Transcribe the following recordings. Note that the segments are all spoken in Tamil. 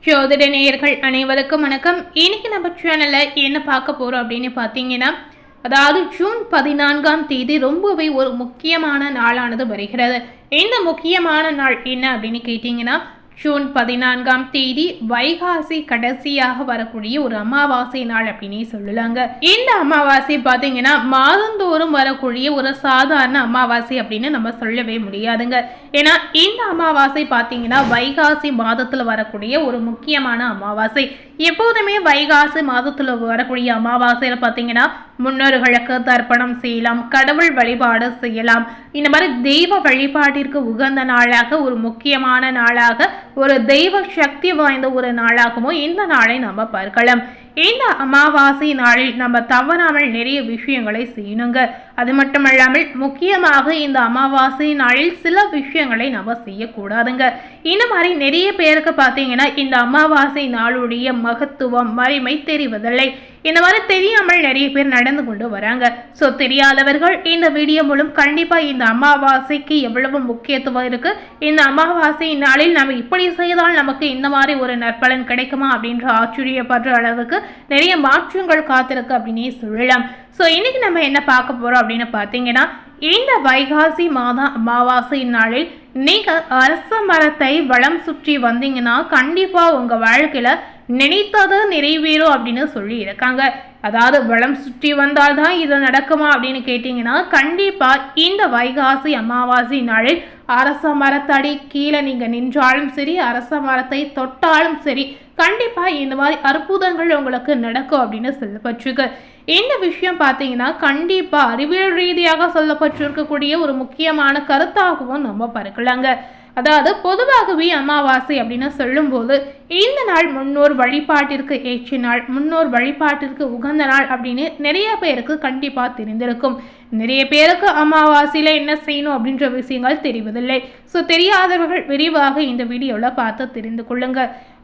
ஜோதிட நேயர்கள் அனைவருக்கும் வணக்கம். இன்னைக்கு நம்ம சேனல்ல என்ன பார்க்க போறோம் அப்படின்னு பார்த்தீங்கன்னா, அதாவது ஜூன் 14ஆம் தேதி ரொம்பவே ஒரு முக்கியமான நாளானது வருகிறது. இந்த முக்கியமான நாள் என்ன அப்படின்னு கேட்டீங்கன்னா, ஜூன் 14ஆம் தேதி வைகாசி கடைசியாக வரக்கூடிய ஒரு அமாவாசை நாள் அப்படின்னே சொல்லலாங்க. இந்த அமாவாசை பார்த்தீங்கன்னா மாதந்தோறும் வரக்கூடிய ஒரு சாதாரண அமாவாசை அப்படின்னு நம்ம சொல்லவே முடியாதுங்க. ஏன்னா இந்த அமாவாசை பார்த்தீங்கன்னா வைகாசி மாதத்துல வரக்கூடிய ஒரு முக்கியமான அமாவாசை. எப்போதுமே வைகாசி மாதத்துல வரக்கூடிய அமாவாசையில பார்த்தீங்கன்னா முன்னோர்களுக்கு தர்ப்பணம் செய்யலாம், கடவுள் வழிபாடு செய்யலாம். இந்த மாதிரி தெய்வ வழிபாட்டிற்கு உகந்த நாளாக, ஒரு முக்கியமான நாளாக, ஒரு தெய்வ சக்தி வாய்ந்த ஒரு நாளாகவும் இந்த நாளை நம்ம பார்க்கலாம். இந்த அமாவாசை நாளில் நம்ம தவறாமல் நிறைய விஷயங்களை செய்யணுங்க. அது மட்டுமல்லாமல் முக்கியமாக இந்த அமாவாசை நாளில் சில விஷயங்களை நம்ம செய்யக்கூடாதுங்க. இந்த மாதிரி நிறைய பேருக்கு பார்த்தீங்கன்னா இந்த அமாவாசை நாளுடைய மகத்துவம் மகிமை தெரிவதில்லை. இந்த மாதிரி தெரியாமல் நிறைய பேர் நடந்து கொண்டு வராங்க. ஸோ தெரியாதவர்கள் இந்த வீடியோ மூலம் கண்டிப்பா இந்த அமாவாசைக்கு எவ்வளவு முக்கியத்துவம் இருக்கு, இந்த அமாவாசை நாளில் நம்ம இப்படி செய்தால் நமக்கு இந்த மாதிரி ஒரு நற்பலன் கிடைக்குமா அப்படின்ற ஆச்சரியப்படுற அளவுக்கு நிறைய மாற்றங்கள் காத்திருக்கு அப்படின்னே சொல்லலாம். ஸோ இன்னைக்கு நம்ம என்ன பார்க்க போறோம் அப்படின்னு பார்த்தீங்கன்னா, இந்த வைகாசி மாதம் அமாவாசை நாளில் நீங்க அரச மரத்தை வலம் சுற்றி வந்தீங்கன்னா கண்டிப்பா உங்க வாழ்க்கையில நினைத்தது நிறைவேறும் அப்படின்னு சொல்லி இருக்காங்க. அதாவது வளம் சுற்றி வந்தால்தான் இது நடக்குமா அப்படின்னு கேட்டீங்கன்னா, கண்டிப்பா இந்த வைகாசி அமாவாசை நாளில் அரச மரத்தடி கீழே நீங்க நின்றாலும் சரி, அரச மரத்தை தொட்டாலும் சரி, கண்டிப்பா இந்த மாதிரி அற்புதங்கள் உங்களுக்கு நடக்கும் அப்படின்னு சொல்லப்பட்டிருக்கு. இந்த விஷயம் பார்த்தீங்கன்னா கண்டிப்பா அறிவியல் ரீதியாக சொல்லப்பட்டிருக்கக்கூடிய ஒரு முக்கியமான கருத்தாகவும் நம்ம பார்க்கலாங்க. அதாவது பொதுவாகவே அமாவாசை அப்படின்னு சொல்லும்போது இந்த நாள் முன்னோர் வழிபாட்டிற்கு ஏற்ற நாள், முன்னோர் வழிபாட்டிற்கு உகந்த நாள் அப்படின்னு நிறைய பேருக்கு கண்டிப்பா தெரிந்திருக்கும். நிறைய பேருக்கு அமாவாசையில என்ன செய்யணும் அப்படின்ற விஷயங்கள் தெரிவதில்லை. ஸோ தெரியாதவர்கள் விரிவாக இந்த வீடியோல பார்த்து தெரிந்து கொள்ளுங்க.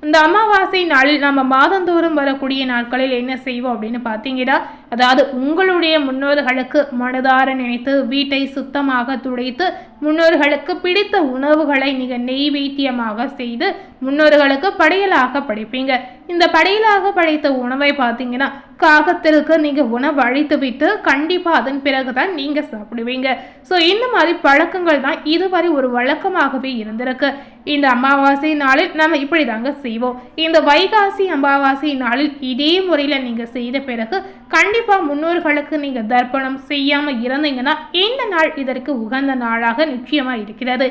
இந்த அமாவாசை நாளில் நம்ம மாதந்தோறும் வரக்கூடிய நாட்களில் என்ன செய்வோம் அப்படின்னு பார்த்தீங்கன்னா, அதாவது உங்களுடைய முன்னோர்களுக்கு மனதார நினைத்து வீட்டை சுத்தமாக துடைத்து முன்னோர்களுக்கு பிடித்த உணவுகளை நீங்க நெய்வேத்தியமாக செய்து முன்னோர்களுக்கு படையலாக படைப்பீங்க. இந்த படையலாக படைத்த உணவை பார்த்தீங்கன்னா காகத்திற்கு நீங்க உணவு அழித்து விட்டு கண்டிப்பா அதன் பிறகுதான் நீங்க சாப்பிடுவீங்க. ஸோ இந்த மாதிரி பழக்கங்கள் தான் இதுவரை ஒரு வழக்கமாகவே இருந்திருக்கு. இந்த அமாவாசை நாளில் நம்ம இப்படி தாங்க செய்வோம். இந்த வைகாசி அமாவாசை நாளில் இதே முறையில நீங்க செய்த பிறகு கண்டிப்பா முன்னோர்களுக்கு நீங்க தர்ப்பணம் செய்யாம இருந்தீங்கன்னா இந்த நாள் இதற்கு உகந்த நாளாக நிச்சயமா இருக்கிறது.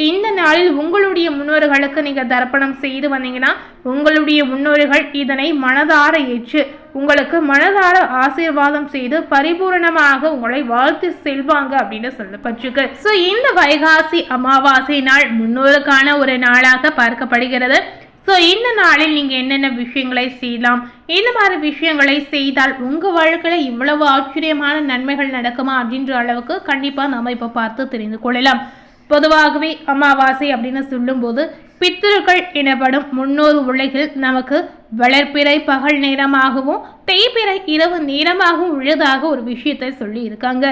இந்த நாளில் உங்களுடைய முன்னோர்களுக்கு நீங்க தர்ப்பணம் செய்து வந்தீங்கன்னா உங்களுடைய முன்னோர்கள் இதனை மனதார ஏற்று உங்களுக்கு மனதார ஆசீர்வாதம் செய்து பரிபூரணமாக உங்களை வாழ்த்து செல்வாங்க அப்படின்னு சொல்லப்பட்டிருக்கு. ஸோ இந்த வைகாசி அமாவாசை நாள் முன்னோருக்கான ஒரு நாளாக பார்க்கப்படுகிறது. ஸோ இந்த நாளில் நீங்கள் என்னென்ன விஷயங்களை செய்யலாம், இந்த மாதிரி விஷயங்களை செய்தால் உங்கள் வாழ்க்கையில் இவ்வளவு ஆச்சரியமான நன்மைகள் நடக்குமா அப்படின்ற அளவுக்கு கண்டிப்பாக நம்ம இப்போ பார்த்து தெரிந்து கொள்ளலாம். பொதுவாகவே அமாவாசை அப்படின்னு சொல்லும்போது பித்திருக்கள் எனப்படும் முன்னோர் உலகில் நமக்கு வளர்ப்பிறை பகல் நேரமாகவும் தேய்பிறை இரவு நேரமாகவும் உள்ளதாக ஒரு விஷயத்தை சொல்லி இருக்காங்க.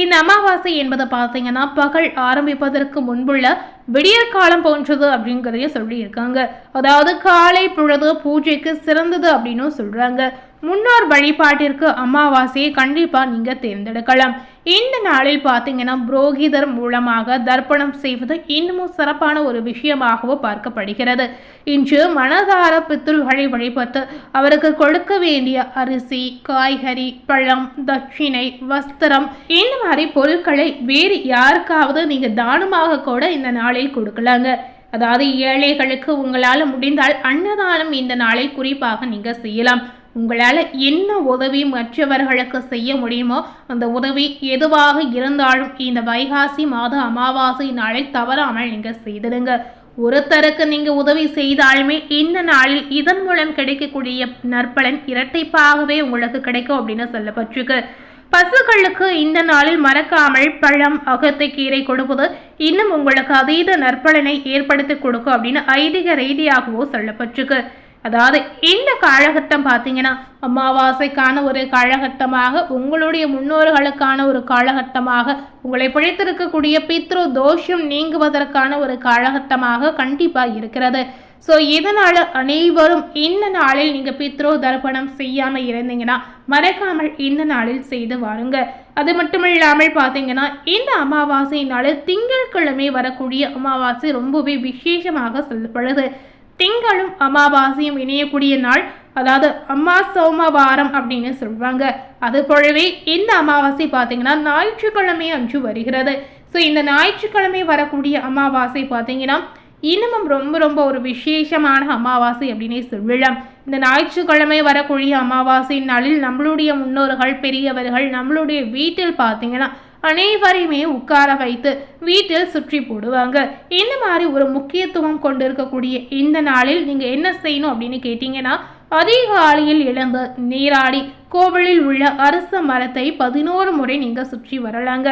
இந்த அமாவாசை என்பதை பார்த்தீங்கன்னா பகல் ஆரம்பிப்பதற்கு முன்புள்ள விடியற் காலம் போன்றது அப்படிங்கிறதையும் சொல்லி இருக்காங்க. அதாவது காலை பொழுது பூஜைக்கு சிறந்தது அப்படின்னு சொல்றாங்க. முன்னோர் வழிபாட்டிற்கு அமாவாசையை கண்டிப்பா நீங்க தேர்ந்தெடுக்கலாம். இந்த நாளில் பார்த்தீங்கன்னா புரோகிதர் மூலமாக தர்ப்பணம் செய்வது இன்னமும் சிறப்பான ஒரு விஷயமாகவும் பார்க்கப்படுகிறது. இன்று மனதார பித்ருகளை வழிபட்டு அவருக்கு கொடுக்க வேண்டிய அரிசி, காய்கறி, பழம், தட்சிணை, வஸ்திரம் இந்த மாதிரி பொருட்களை வேறு யாருக்காவது நீங்க தானமாக கூட இந்த நாளில் கொடுக்கலாங்க. அதாவது ஏழைகளுக்கு உங்களால் முடிந்தால் அன்னதானம் இந்த நாளில் குறிப்பாக நீங்க செய்யலாம். உங்களால் என்ன உதவி மற்றவர்களுக்கு செய்ய முடியுமோ அந்த உதவி எதுவாக இருந்தாலும் இந்த வைகாசி மாத அமாவாசை நாளில் தவறாமல் நீங்கள் செய்திடுங்க. ஒருத்தருக்கு நீங்கள் உதவி செய்தாலுமே இந்த நாளில் இதன் மூலம் கிடைக்கக்கூடிய நற்பலன் இரட்டைப்பாகவே உங்களுக்கு கிடைக்கும் அப்படின்னு சொல்லப்பட்டிருக்கு. பசுக்களுக்கு இந்த நாளில் மறக்காமல் பழம், அகத்தை கீரை கொடுப்பது இன்னும் உங்களுக்கு அதீத நற்பலனை ஏற்படுத்தி கொடுக்கும் அப்படின்னு ஐதீக ரீதியாகவோ சொல்லப்பட்டிருக்கு. அதாவது இந்த காலகட்டம் பார்த்தீங்கன்னா அமாவாசைக்கான ஒரு காலகட்டமாக, உங்களுடைய முன்னோர்களுக்கான ஒரு காலகட்டமாக, உங்களை பிழைத்திருக்கக்கூடிய பித்ரு தோஷம் நீங்குவதற்கான ஒரு காலகட்டமாக கண்டிப்பாக இருக்கிறது. ஸோ இதனால் அனைவரும் இந்த நாளில் நீங்கள் பித்ரு தர்ப்பணம் செய்யாமல் இருந்தீங்கன்னா மறக்காமல் இந்த நாளில் செய்து வாருங்க. அது மட்டும் இல்லாமல் பார்த்தீங்கன்னா இந்த அமாவாசை நாளில் திங்கட்கிழமை வரக்கூடிய அமாவாசை ரொம்பவே விசேஷமாக சொல்லப்படுது. திங்களும் அமாவாசையும் இணையக்கூடிய நாள், அதாவது அம்மா சோமவாரம் அப்படின்னு சொல்லுவாங்க. அது போலவே இந்த அமாவாசை பார்த்தீங்கன்னா ஞாயிற்றுக்கிழமை அன்று வருகிறது. ஸோ இந்த ஞாயிற்றுக்கிழமை வரக்கூடிய அமாவாசை பார்த்தீங்கன்னா இன்னமும் ரொம்ப ரொம்ப ஒரு விசேஷமான அமாவாசை அப்படின்னே சொல்லலாம். இந்த ஞாயிற்றுக்கிழமை வரக்கூடிய அமாவாசை நாளில் நம்மளுடைய முன்னோர்கள் பெரியவர்கள் நம்மளுடைய வீட்டில் பார்த்தீங்கன்னா அனைவரையுமே உட்கார வைத்து வீட்டில் சுற்றி போடுவாங்க. இந்த மாதிரி ஒரு முக்கியத்துவம் கொண்டு இருக்கக்கூடிய இந்த நாளில் நீங்கள் என்ன செய்யணும் அப்படின்னு கேட்டிங்கன்னா, அதிகாலையில் எழுந்து நீராடி கோவிலில் உள்ள அரச மரத்தை 11 முறை நீங்கள் சுற்றி வரலாங்க.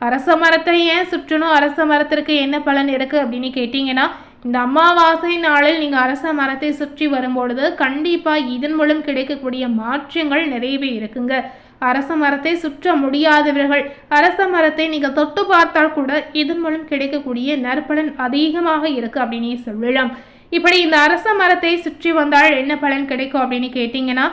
அரச மரத்தை ஏன் சுற்றணும், அரச மரத்திற்கு என்ன பலன் இருக்குது அப்படின்னு கேட்டிங்கன்னா, இந்த அமாவாசை நாளில் நீங்கள் அரச மரத்தை சுற்றி வரும்பொழுது கண்டிப்பாக இதன் மூலம் கிடைக்கக்கூடிய மாற்றங்கள் நிறையவே இருக்குங்க. அரச மரத்தை சுற்ற முடியாதவர்கள் அரச மரத்தை நீங்கள் தொட்டு பார்த்தால் கூட இதன் மூலம் கிடைக்கக்கூடிய நற்பலன் அதிகமாக இருக்குது அப்படின்னு சொல்லலாம். இப்படி இந்த அரச மரத்தை சுற்றி வந்தால் என்ன பலன் கிடைக்கும் அப்படின்னு கேட்டிங்கன்னா,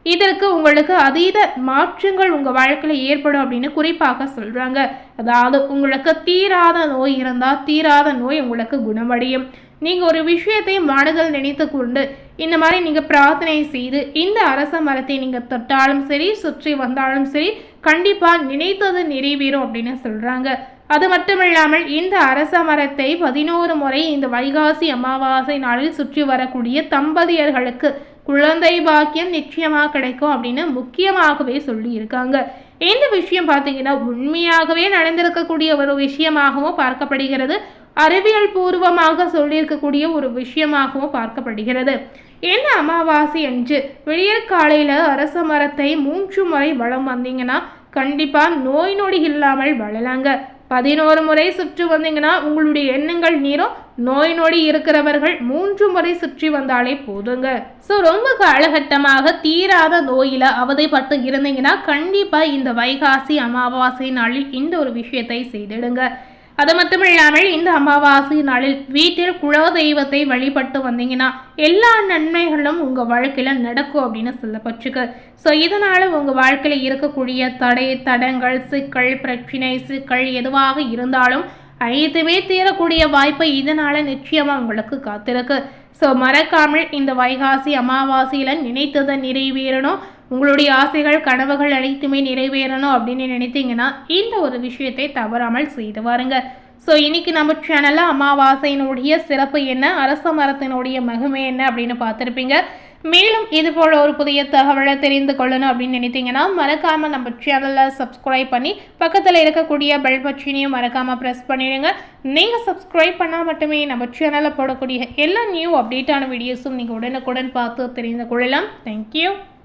இதற்கு உங்களுக்கு அதீத மாற்றங்கள் உங்கள் வாழ்க்கையில் ஏற்படும் அப்படின்னு குறிப்பாக சொல்கிறாங்க. அதாவது உங்களுக்கு தீராத நோய் இருந்தால் தீராத நோய் உங்களுக்கு குணமடையும். நீங்கள் ஒரு விஷயத்தை மனதில் நினைத்து கொண்டு இந்த மாதிரி நீங்கள் பிரார்த்தனை செய்து இந்த அரச மரத்தை நீங்கள் தொட்டாலும் சரி சுற்றி வந்தாலும் சரி கண்டிப்பாக நினைத்தது நிறைவேறும் அப்படின்னு சொல்கிறாங்க. அது மட்டுமில்லாமல் இந்த அரச மரத்தை 11 முறை இந்த வைகாசி அமாவாசை நாளில் சுற்றி வரக்கூடிய தம்பதியர்களுக்கு குழந்தை பாக்கியம் நிச்சயமாக கிடைக்கும் அப்படின்னு முக்கியமாகவே சொல்லி இருக்காங்க. இந்த விஷயம் பார்த்தீங்கன்னா உண்மையாகவே நடந்திருக்கக்கூடிய ஒரு விஷயமாகவும் பார்க்கப்படுகிறது. அறிவியல் பூர்வமாக சொல்லியிருக்கக்கூடிய ஒரு விஷயமாகவும் பார்க்கப்படுகிறது. என்ன அமாவாசை அன்று விடியற் காலையில் அரச மரத்தை 3 முறை வலம் வந்தீங்கன்னா கண்டிப்பாக நோய் நொடி இல்லாமல் வளலாங்க. 11 முறை சுற்றி வந்தீங்கன்னா உங்களுடைய எண்ணங்கள் நீரும். நோய் நொடி இருக்கிறவர்கள் 3 முறை சுற்றி வந்தாலே போதுங்க. ஸோ ரொம்ப காலகட்டமாக தீராத நோயில் அவதைப்பட்டு இருந்தீங்கன்னா கண்டிப்பாக இந்த வைகாசி அமாவாசை நாளில் இந்த ஒரு விஷயத்தை செய்திடுங்க. அது மட்டும் இல்லாமல் இந்த அமாவாசை நாளில் வீட்டில் குல தெய்வத்தை வழிபட்டு வந்தீங்கன்னா எல்லா நன்மைகளும் உங்கள் வாழ்க்கையில் நடக்கும் அப்படின்னு சொல்லப்பட்டிருக்கு. ஸோ இதனால் உங்கள் வாழ்க்கையில் இருக்கக்கூடிய தடை தடங்கள் சிக்கல் பிரச்சனை சிக்கல் எதுவாக இருந்தாலும் அனைத்துமே தீரக்கூடிய வாய்ப்பு இதனால் நிச்சயமாக உங்களுக்கு காத்திருக்கு. ஸோ மறக்காமல் இந்த வைகாசி அமாவாசையில் நினைத்ததை நிறைவேறணும், உங்களுடைய ஆசைகள் கனவுகள் அனைத்துமே நிறைவேறணும் அப்படின்னு நினைத்தீங்கன்னா இந்த ஒரு விஷயத்தை தவறாமல் செய்து வாருங்க. ஸோ இன்னைக்கு நம்ம சேனலில் அமாவாசையினுடைய சிறப்பு என்ன, அரச மரத்தினுடைய மகிமை என்ன அப்படின்னு பார்த்துருப்பீங்க. மேலும் இது போல் ஒரு புதிய தகவலை தெரிந்து கொள்ளணும் அப்படின்னு நினைத்தீங்கன்னா மறக்காமல் நம்ம சேனலில் சப்ஸ்கிரைப் பண்ணி பக்கத்தில் இருக்கக்கூடிய பெல் பட்டனையும் மறக்காமல் ப்ரெஸ் பண்ணிடுங்க. நீங்கள் சப்ஸ்கிரைப் பண்ணால் மட்டுமே நம்ம சேனலில் போடக்கூடிய எல்லா நியூ அப்டேட்டான வீடியோஸும் நீங்கள் உடனுக்குடன் பார்த்து தெரிந்து கொள்ளலாம். தேங்க்யூ.